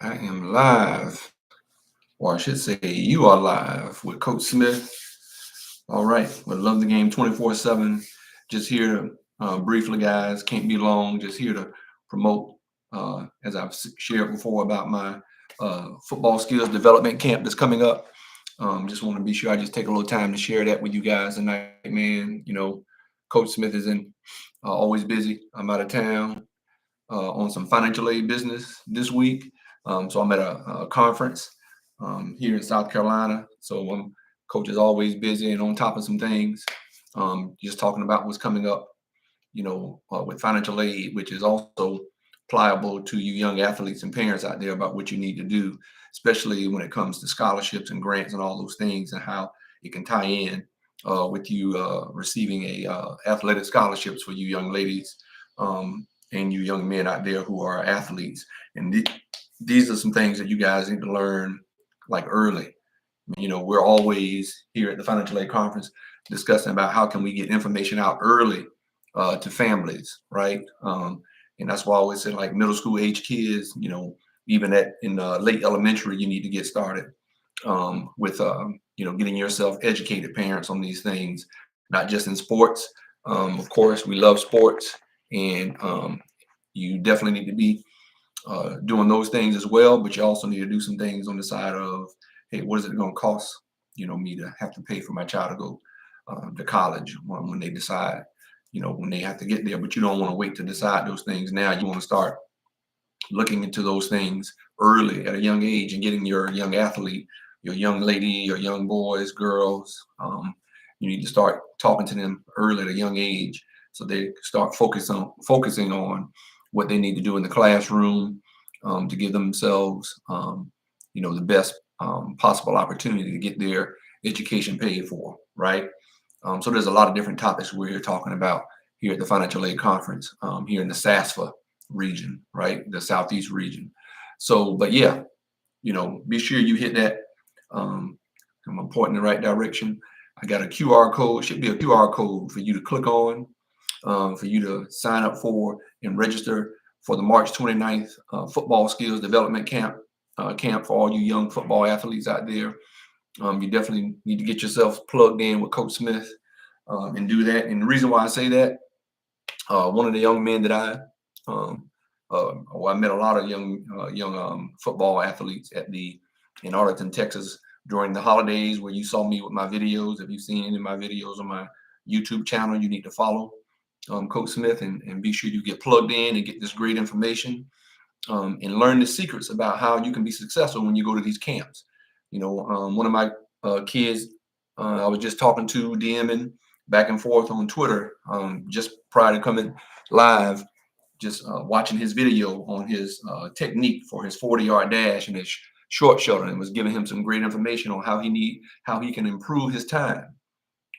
I am live, or I should say, you are live with Coach Smith. All right, we love the game 24/7. Just here to briefly, guys, can't be long. Just here to promote, as I've shared before, about my football skills development camp that's coming up. Just want to be sure I just take a little time to share that with you guys tonight, man. Coach Smith is in always busy. I'm out of town on some financial aid business this week. So I'm at a conference here in South Carolina. So coach is always busy and on top of some things. Just talking about what's coming up, with financial aid, which is also pliable to you young athletes and parents out there about what you need to do, especially when it comes to scholarships and grants and all those things and how it can tie in with you receiving a athletic scholarships for you young ladies. And you young men out there who are athletes. And these are some things that you guys need to learn like early. We're always here at the Financial Aid Conference discussing about how can we get information out early to families, right? And that's why I always say like middle school age kids, even in late elementary, you need to get started with, getting yourself educated parents on these things, not just in sports. Of course, we love sports. And you definitely need to be doing those things as well, but you also need to do some things on the side of, hey, what is it going to cost, me to have to pay for my child to go to college when they decide, when they have to get there. But you don't want to wait to decide those things now. You want to start looking into those things early at a young age and getting your young athlete, your young lady, your young boys, girls. You need to start talking to them early at a young age, so they start focusing on what they need to do in the classroom to give themselves, the best possible opportunity to get their education paid for, right? So there's a lot of different topics we're talking about here at the Financial Aid Conference here in the SASFA region, right? The Southeast region. So, but yeah, be sure you hit that. I'm pointing in the right direction. I got a QR code, should be a QR code for you to click on, for you to sign up for and register for the March 29th football skills development camp for all you young football athletes out there. You definitely need to get yourself plugged in with Coach Smith and do that. And the reason why I say that, one of the young men that I met a lot of young football athletes in Arlington, Texas during the holidays, where you saw me with my videos. If you've seen any of my videos on my YouTube channel, you need to follow Coach Smith and be sure you get plugged in and get this great information and learn the secrets about how you can be successful when you go to these camps. One of my kids I was just talking to, DMing back and forth on Twitter just prior to coming live, just watching his video on his technique for his 40-yard dash and his short shoulder, and was giving him some great information on how he can improve his time,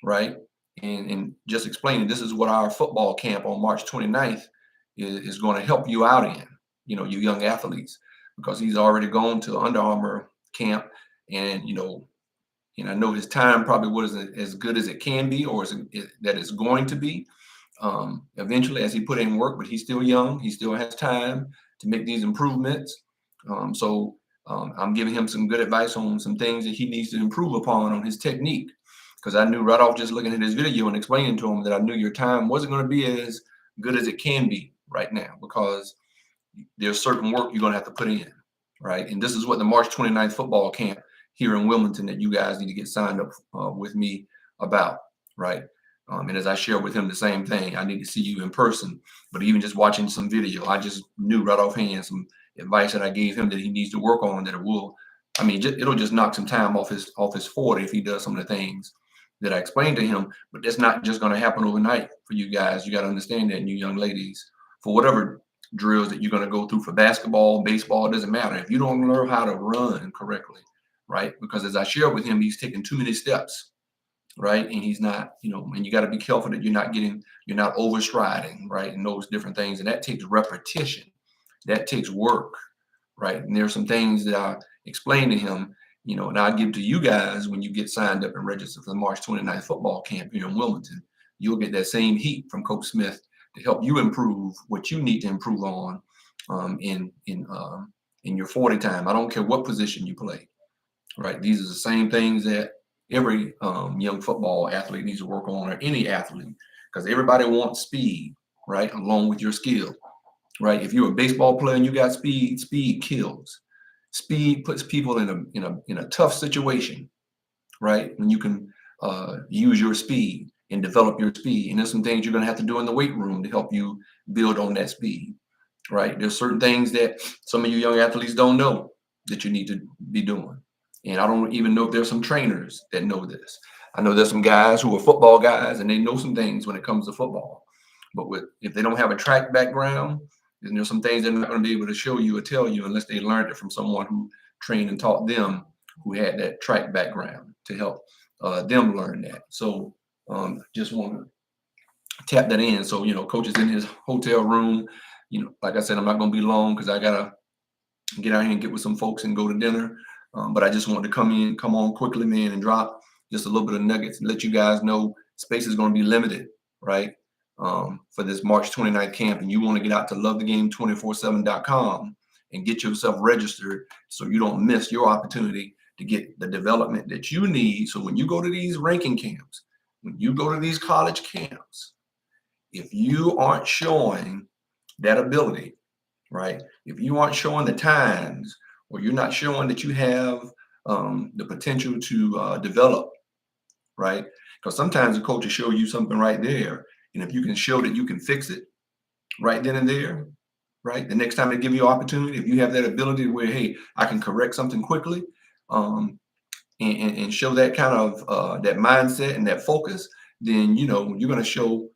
right? And just explaining this is what our football camp on March 29th is going to help you out in, you young athletes, because he's already gone to Under Armour camp, and I know his time probably wasn't as good as it can be, or that it's going to be eventually as he put in work, but he's still young. He still has time to make these improvements. So I'm giving him some good advice on some things that he needs to improve upon on his technique, because I knew right off just looking at his video and explaining to him that I knew your time wasn't going to be as good as it can be right now, because there's certain work you're going to have to put in, right? And this is what the March 29th football camp here in Wilmington that you guys need to get signed up with me about, right? And as I share with him the same thing, I need to see you in person. But even just watching some video, I just knew right offhand some advice that I gave him that he needs to work on, that it'll just knock some time off his 40 if he does some of the things that I explained to him. But that's not just going to happen overnight for you guys. You got to understand that, and you young ladies, for whatever drills that you're going to go through for basketball, baseball, it doesn't matter. If you don't learn how to run correctly, right? Because as I share with him, he's taking too many steps, right? And he's not, and you got to be careful that you're not overstriding, right? And those different things. And that takes repetition. That takes work, right? And there's some things that I explain to him, and I give to you guys when you get signed up and registered for the March 29th football camp here in Wilmington. You'll get that same heat from Coach Smith to help you improve what you need to improve on in in your 40 time. I don't care what position you play, right? These are the same things that every young football athlete needs to work on, or any athlete, because everybody wants speed, right? Along with your skill, right? If you're a baseball player and you got speed, speed kills. Speed puts people in a tough situation, right? When you can use your speed and develop your speed. And there's some things you're going to have to do in the weight room to help you build on that speed, right? There's certain things that some of you young athletes don't know that you need to be doing. And I don't even know if there's some trainers that know this. I know there's some guys who are football guys and they know some things when it comes to football. But if they don't have a track background, then there's some things they're not going to be able to show you or tell you unless they learned it from someone who trained and taught them, who had that track background to help them learn that. So just want to tap that in. So, coach is in his hotel room. Like I said, I'm not going to be long because I got to get out here and get with some folks and go to dinner. But I just wanted to come on quickly, man, and drop just a little bit of nuggets and let you guys know space is going to be limited, right? For this March 29th camp. And you want to get out to lovethegame247.com and get yourself registered so you don't miss your opportunity to get the development that you need. So when you go to these ranking camps, when you go to these college camps, if you aren't showing that ability, right? If you aren't showing the times, or you're not showing that you have the potential to develop, right? Because sometimes the coach will show you something right there. And if you can show that you can fix it right then and there, right? The next time they give you an opportunity, if you have that ability where, hey, I can correct something quickly, and show that kind of that mindset and that focus, then you're going to show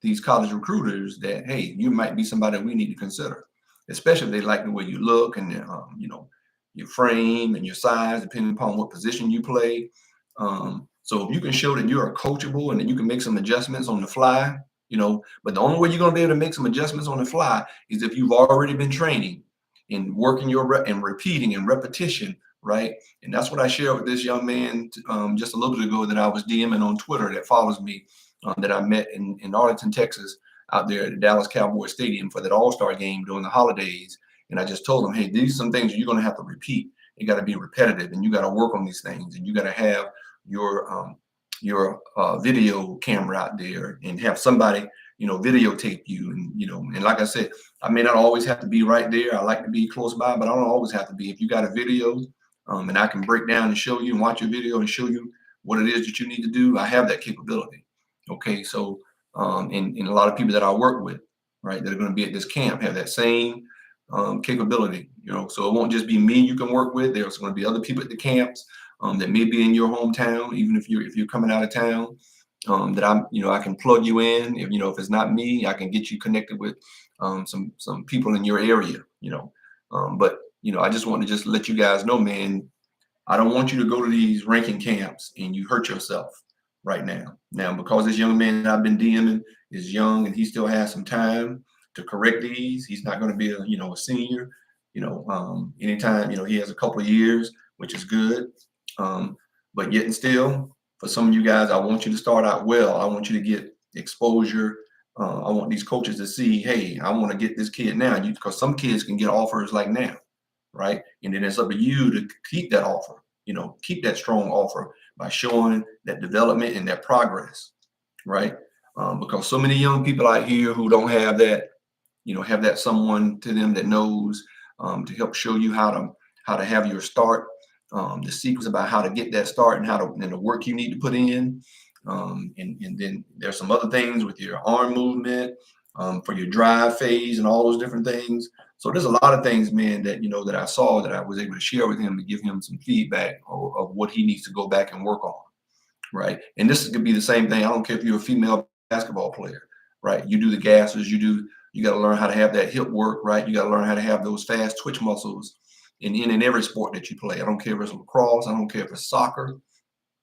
these college recruiters that, hey, you might be somebody we need to consider, especially if they like the way you look and your frame and your size, depending upon what position you play. So if you can show that you're coachable and that you can make some adjustments on the fly, but the only way you're going to be able to make some adjustments on the fly is if you've already been training and working and repeating and repetition, right? And that's what I shared with this young man just a little bit ago that I was DMing on Twitter that follows me, that I met in Arlington, Texas, out there at the Dallas Cowboys Stadium for that All-Star game during the holidays. And I just told him, hey, these are some things you're going to have to repeat. You got to be repetitive, and you got to work on these things, and you got to have your video camera out there and have somebody videotape you, and like I said, I may not always have to be right there. I like to be close by, but I don't always have to be. If you got a video and I can break down and show you and watch your video and show you what it is that you need to do, I have that capability. Okay, so and a lot of people that I work with, right, that are going to be at this camp have that same capability, so it won't just be me you can work with. There's going to be other people at the camps that may be in your hometown, even if you're coming out of town, that I can plug you in. If it's not me, I can get you connected with some people in your area, but I just want to just let you guys know, man, I don't want you to go to these ranking camps and you hurt yourself right now. Now, because this young man that I've been DMing is young and he still has some time to correct these, he's not going to be a senior, anytime, he has a couple of years, which is good. But yet and still, for some of you guys, I want you to start out well. I want you to get exposure. I want these coaches to see, hey, I want to get this kid now, because some kids can get offers like now, right? And then it's up to you to keep that offer, keep that strong offer by showing that development and that progress, right? Because so many young people out here who don't have that, have that someone to them that knows to help show you how to have your start, the secrets about how to get that start and the work you need to put in. And then there's some other things with your arm movement, for your drive phase and all those different things. So there's a lot of things, man, that, that I saw that I was able to share with him to give him some feedback of what he needs to go back and work on. Right. And this could be the same thing. I don't care if you're a female basketball player, right? You do the gases, you got to learn how to have that hip work, right? You got to learn how to have those fast twitch muscles in every sport that you play. I don't care if it's lacrosse. I don't care if it's soccer.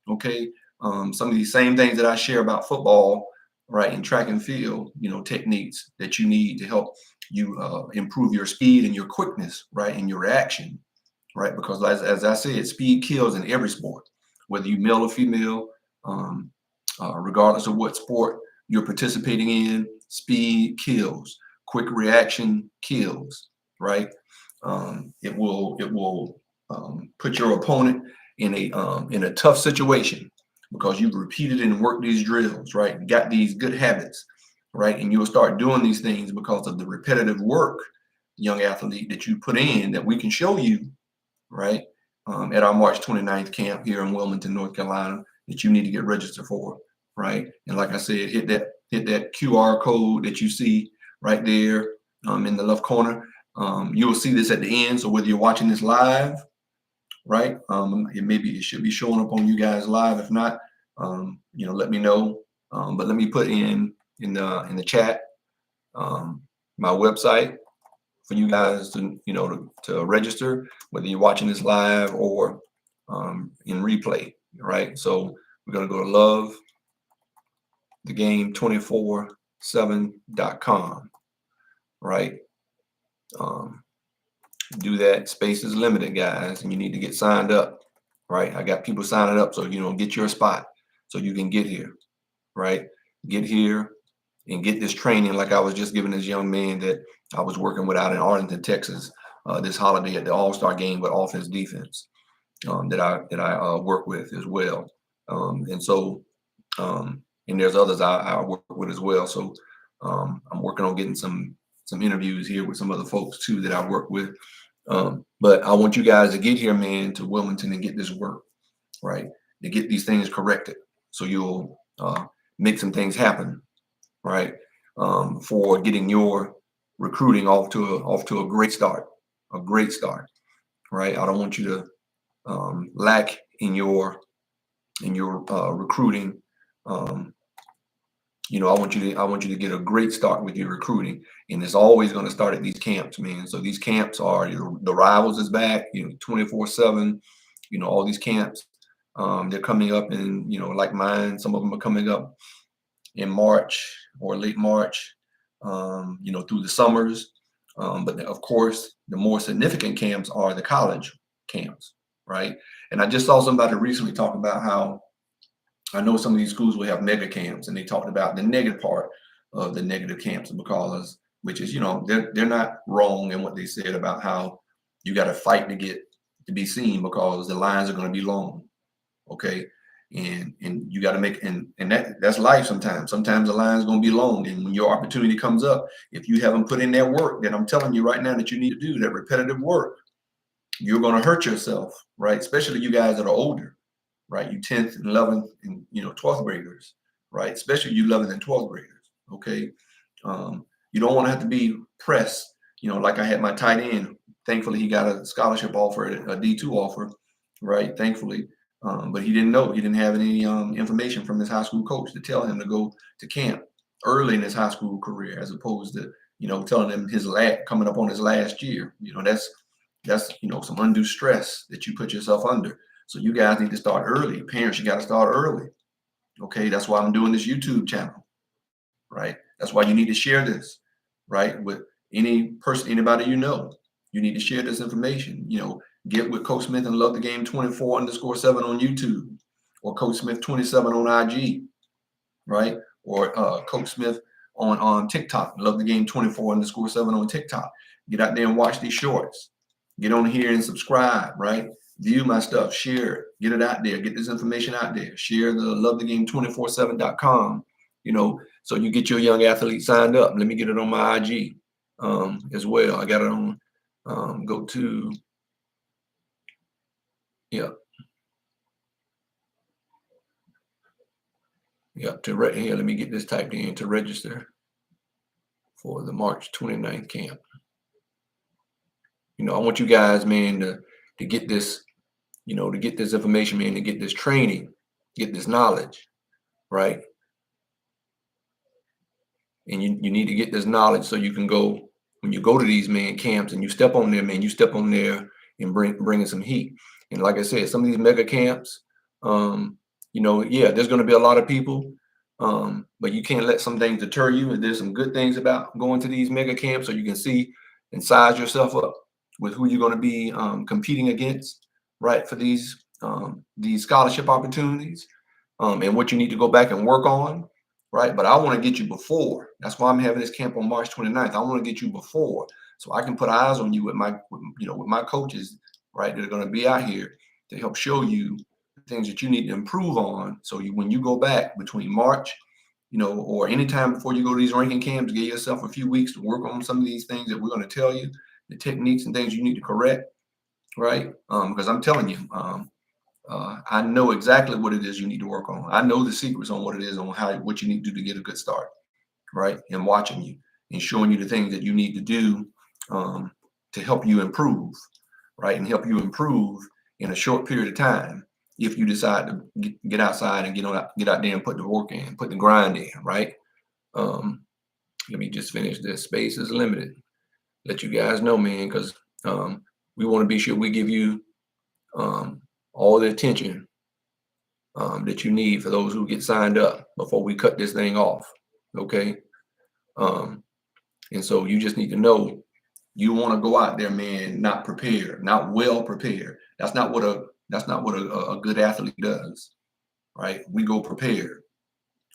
Okay. Some of these same things that I share about football, right, and track and field, techniques that you need to help you improve your speed and your quickness, right, and your reaction, right? Because as I said, speed kills in every sport, whether you male or female, regardless of what sport you're participating in. Speed kills. Quick reaction kills, right? It will put your opponent in a tough situation because you've repeated and worked these drills, right? You got these good habits, right? And you'll start doing these things because of the repetitive work, young athlete, that you put in that we can show you, right? At our March 29th camp here in Wilmington, North Carolina, that you need to get registered for, right? And like I said, hit that QR code that you see right there in the left corner. You will see this at the end. So whether you're watching this live, right, it should be showing up on you guys live. If not, let me know. But let me put in the chat my website for you guys to register, whether you're watching this live or in replay, right? So we're gonna go to lovethegame247.com, right? Do that. Space is limited, guys, and you need to get signed up, right? I got people signing up, so get your spot so you can get here, right? Get here and get this training like I was just giving this young man that I was working with out in Arlington, Texas, this holiday at the All-Star game with offense defense that I work with as well. And there's others I work with as well. So I'm working on getting some interviews here with some other folks too that I work with. But I want you guys to get here, man, to Wilmington and get this work, right? To get these things corrected so you'll make some things happen, right? For getting your recruiting off to a great start, right? I don't want you to lack in your recruiting. I want you to get a great start with your recruiting, and it's always going to start at these camps, man. So these camps are the Rivals is back, 24/7. All these camps, they're coming up, and like mine, some of them are coming up in March or late March, through the summers. But of course, the more significant camps are the college camps, right? And I just saw somebody recently talk about how I know some of these schools will have mega camps, and they talked about the negative part of the negative camps which is, they're not wrong in what they said about how you got to fight to be seen because the lines are going to be long, okay? And you got to make and that's life sometimes. Sometimes the line's going to be long, and when your opportunity comes up, if you haven't put in that work, then I'm telling you right now that you need to do that repetitive work. You're going to hurt yourself, right? Especially you guys that are older, right? You 10th and 11th and 12th graders, right? Especially you 11th and 12th graders, okay? You don't want to have to be pressed, like I had my tight end. Thankfully, he got a scholarship offer, a D2 offer, right? Thankfully. But he didn't have any information from his high school coach to tell him to go to camp early in his high school career, as opposed to, telling him coming up on his last year. That's some undue stress that you put yourself under. So you guys need to start early. Parents, you got to start early. Okay, that's why I'm doing this YouTube channel, right? That's why you need to share this, right? With anybody you know. You need to share this information. Get with Coach Smith and Love the Game 24_7 on YouTube, or Coach Smith 27 on IG, right? Or Coach Smith on TikTok, Love the Game 24_7 on TikTok. Get out there and watch these shorts. Get on here and subscribe, right? View my stuff, share it, get it out there, get this information out there. Share the lovethegame247.com, so you get your young athlete signed up. Let me get it on my IG as well. I got it on. Go to, here. Let me get this typed in to register for the March 29th camp. I want you guys, man, to get this, to get this information, man, to get this training, get this knowledge, right? And you need to get this knowledge so you can go, when you go to these camps and you step on there, man, you step on there and bringing some heat. And like I said, some of these mega camps, there's going to be a lot of people, but you can't let some things deter you. And there's some good things about going to these mega camps so you can see and size yourself up with who you're going to be competing against, right, for these scholarship opportunities, and what you need to go back and work on, right? But I want to get you before. That's why I'm having this camp on March 29th. I want to get you before, So I can put eyes on you with with my coaches, right, that are going to be out here to help show you the things that you need to improve on. So when you go back between March, or anytime before you go to these ranking camps, give yourself a few weeks to work on some of these things that we're going to tell you, the techniques and things you need to correct, right? Because I'm telling you, I know exactly what it is you need to work on. I know the secrets on what it is, on what you need to do to get a good start, right? And watching you and showing you the things that you need to do to help you improve, right? And help you improve in a short period of time if you decide to get outside and get out there and put the work in, put the grind in, right? Um, Let me just finish this. Space is limited. Let you guys know, man, because we want to be sure we give you all the attention that you need for those who get signed up before we cut this thing off. Okay. And so you just need to know you want to go out there, man, not prepared, not well prepared. That's not what a good athlete does, right? We go prepared.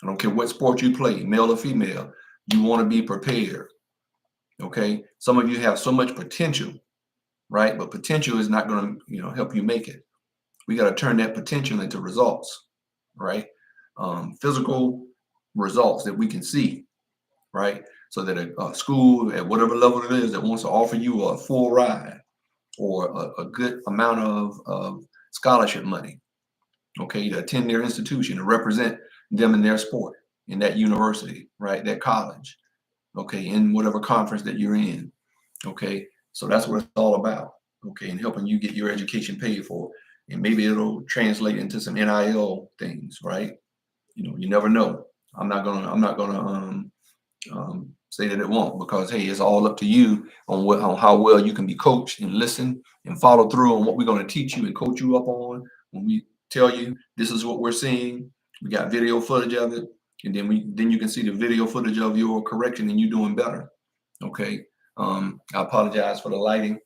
I don't care what sport you play, male or female, you want to be prepared. Okay. Some of you have so much potential, right? But potential is not going to, help you make it. We got to turn that potential into results, right? Physical results that we can see, right? So that a school at whatever level it is that wants to offer you a full ride or a good amount of scholarship money, okay, to attend their institution and represent them in their sport, in that university, right, that college, okay, in whatever conference that you're in, okay. So that's what it's all about, okay, and helping you get your education paid for, and maybe it'll translate into some NIL things, right? You never know. I'm not gonna say that it won't, because hey, it's all up to you on how well you can be coached and listen and follow through on what we're going to teach you and coach you up on. When we tell you this is what we're seeing, we got video footage of it, and then you can see the video footage of your correction and you doing better. Okay. I apologize for the lighting.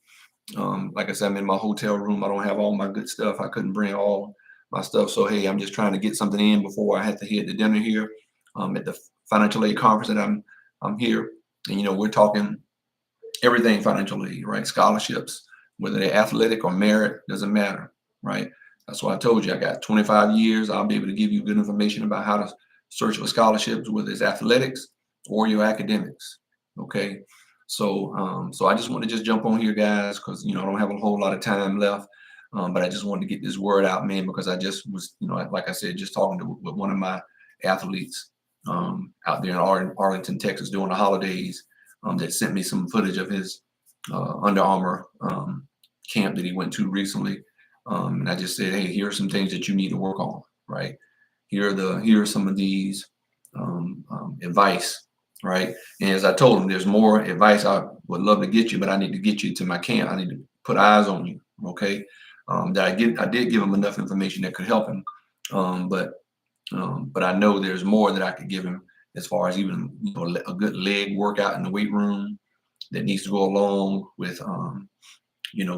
Like I said, I'm in my hotel room. I don't have all my good stuff. I couldn't bring all my stuff. So hey, I'm just trying to get something in before I had to head to dinner here at the financial aid conference that I'm here. And we're talking everything financial aid, right? Scholarships, whether they're athletic or merit, doesn't matter, right? That's why I told you I got 25 years. I'll be able to give you good information about how to search for scholarships, whether it's athletics or your academics. Okay. So I just want to just jump on here, guys, because I don't have a whole lot of time left. But I just wanted to get this word out, man, because I just was, like I said, just talking with one of my athletes out there in Arlington, Texas, during the holidays, that sent me some footage of his Under Armour camp that he went to recently. And I just said, hey, here are some things that you need to work on, right? Here are some of these advice, right? And as I told him, there's more advice I would love to get you, but I need to get you to my camp. I need to put eyes on you, okay? I did give him enough information that could help him, but I know there's more that I could give him, as far as even a good leg workout in the weight room that needs to go along with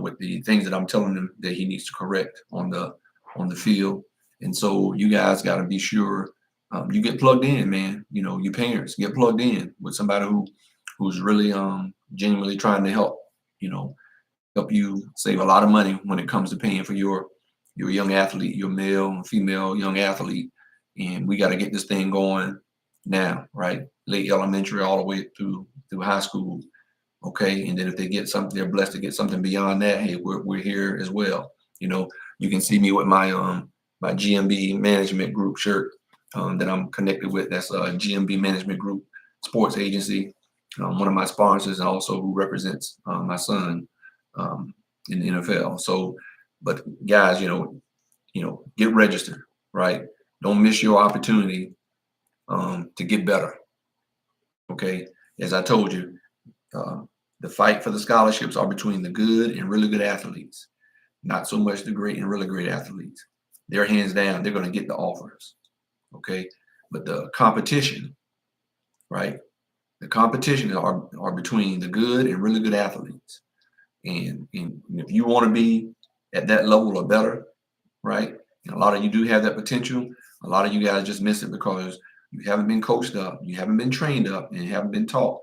with the things that I'm telling him that he needs to correct on the field. And so you guys got to be sure you get plugged in, man. Your parents get plugged in with somebody who's really genuinely trying to help help you save a lot of money when it comes to paying for your young athlete, your male and female young athlete. And we got to get this thing going now, right? Late elementary all the way through high school. Okay. And then if they get something, they're blessed to get something beyond that. Hey, we're here as well. You can see me with my my GMB management group shirt that I'm connected with. That's a GMB management group sports agency, one of my sponsors, and also who represents my son in the NFL. So, but guys, get registered, right? Don't miss your opportunity to get better. Okay. As I told you, the fight for the scholarships are between the good and really good athletes, not so much the great and really great athletes. They're hands down, they're going to get the offers. Okay. But the competition, right? The competition are between the good and really good athletes. And if you want to be at that level or better, right? And a lot of you do have that potential. A lot of you guys just miss it because you haven't been coached up, you haven't been trained up, and you haven't been taught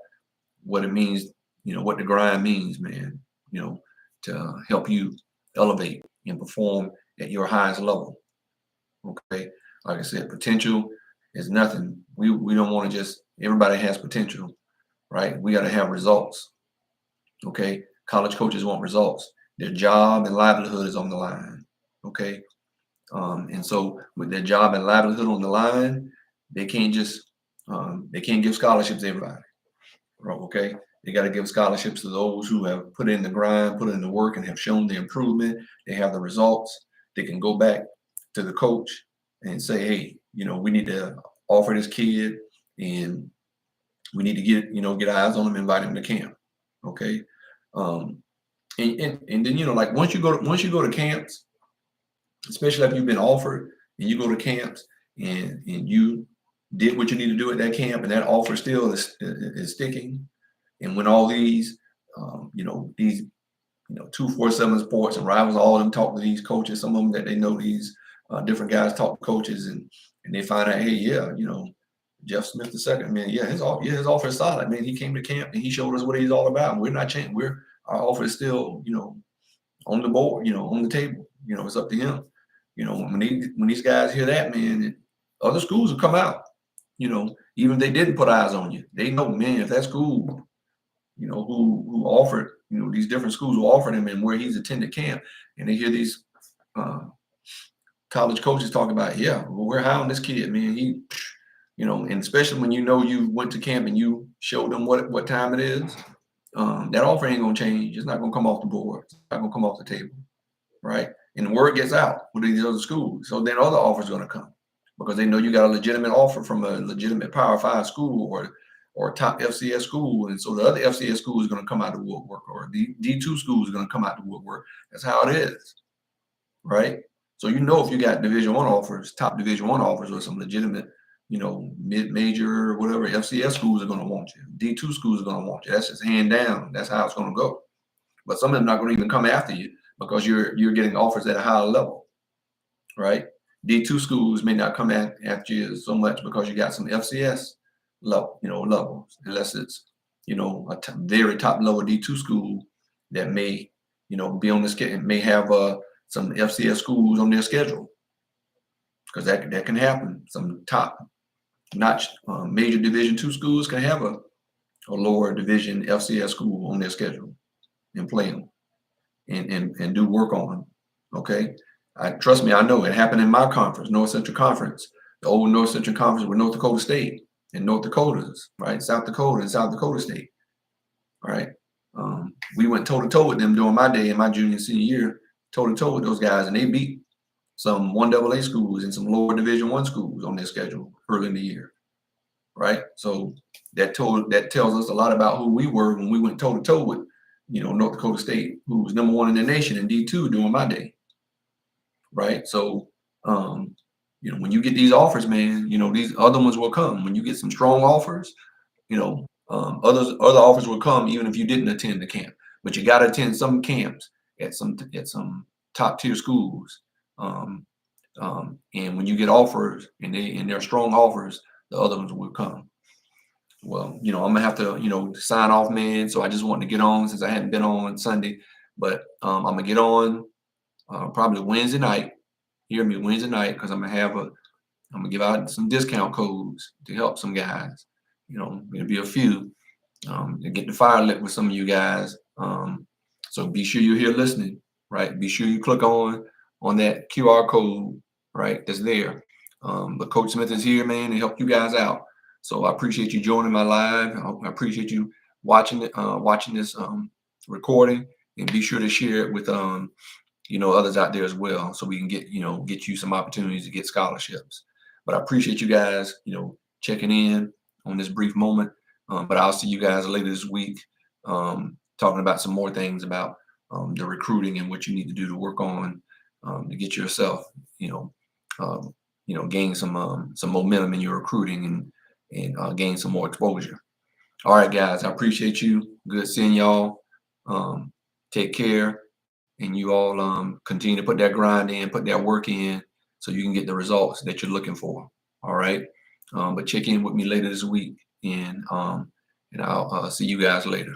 what it means what the grind means, man, to help you elevate and perform at your highest level. Okay. Like I said, potential is nothing. We don't want to just, everybody has potential, right? We got to have results. Okay. College coaches want results. Their job and livelihood is on the line. Okay. And so with their job and livelihood on the line, they can't just they can't give scholarships to everybody. Okay. They got to give scholarships to those who have put in the grind, put in the work, and have shown the improvement. They have the results. They can go back to the coach and say, hey, we need to offer this kid, and we need to get eyes on him, invite him to camp. Okay. Um, and then like once you go to camps, especially if you've been offered and you go to camps and you did what you need to do at that camp, and that offer still is sticking. And when all these, these 247 Sports and Rivals, all of them talk to these coaches, some of them that they know, these different guys talk to coaches, and they find out, hey, yeah, Jeff Smith II, man, his offer is solid, man. He came to camp and he showed us what he's all about. We're not changing. Our offer is still, on the board, on the table. It's up to him. When these guys hear that, man, other schools will come out. Even if they didn't put eyes on you, they know, man, if that school, who offered, these different schools who offered him and where he's attended camp, and they hear these college coaches talking about, yeah, well, we're high on this kid, man. He, and especially when you went to camp and you showed them what time it is, that offer ain't gonna change. It's not gonna come off the board. It's not gonna come off the table, right? And the word gets out with these other schools, so then other offers gonna come because they know you got a legitimate offer from a legitimate Power 5 school or a top FCS school, and so the other FCS school is gonna come out the woodwork, or D2 school is gonna come out the woodwork. That's how it is, right? So if you got Division I offers, top Division I offers, or some legitimate, mid-major or whatever, FCS schools are going to want you. D2 schools are going to want you. That's just hand down. That's how it's going to go. But some of them are not going to even come after you because you're getting offers at a higher level, right? D2 schools may not come after you so much because you got some FCS levels, unless it's, very top level D2 school that may, be on the schedule, may have some FCS schools on their schedule, because that can happen. Some top notch major Division II schools can have a lower division FCS school on their schedule and play them and do work on them. Okay, trust me, I know it happened in my conference, North Central Conference, the old North Central Conference with North Dakota State and North Dakotas, right? South Dakota and South Dakota State, right? We went toe to toe with them during my day in my junior and senior year, toe to toe with those guys, and they beat some 1AA schools and some lower Division I schools on their schedule early in the year, right? So that tells us a lot about who we were when we went toe to toe with, North Dakota State, who was number 1 in the nation in D2 during my day, right? So, when you get these offers, man, these other ones will come. When you get some strong offers, other offers will come even if you didn't attend the camp. But you got to attend some camps at some top tier schools. And when you get offers and they're strong offers, the other ones will come. Well, I'm gonna have to, sign off, man. So I just wanted to get on since I hadn't been on Sunday, but I'm gonna get on probably Wednesday night. Hear me Wednesday night, because I'm gonna give out some discount codes to help some guys. It'll be a few to get the fire lit with some of you guys. So be sure you're here listening, right? Be sure you click on that QR code, right? That's there. But Coach Smith is here, man, to help you guys out. So I appreciate you joining my live. I appreciate you watching this recording, and be sure to share it with others out there as well, so we can get you some opportunities to get scholarships. But I appreciate you guys, checking in on this brief moment. But I'll see you guys later this week, talking about some more things about the recruiting and what you need to do to work on to get yourself, gain some momentum in your recruiting and gain some more exposure. All right, guys, I appreciate you. Good seeing y'all. Take care, and you all continue to put that grind in, put that work in, so you can get the results that you're looking for. All right, but check in with me later this week, and I'll see you guys later.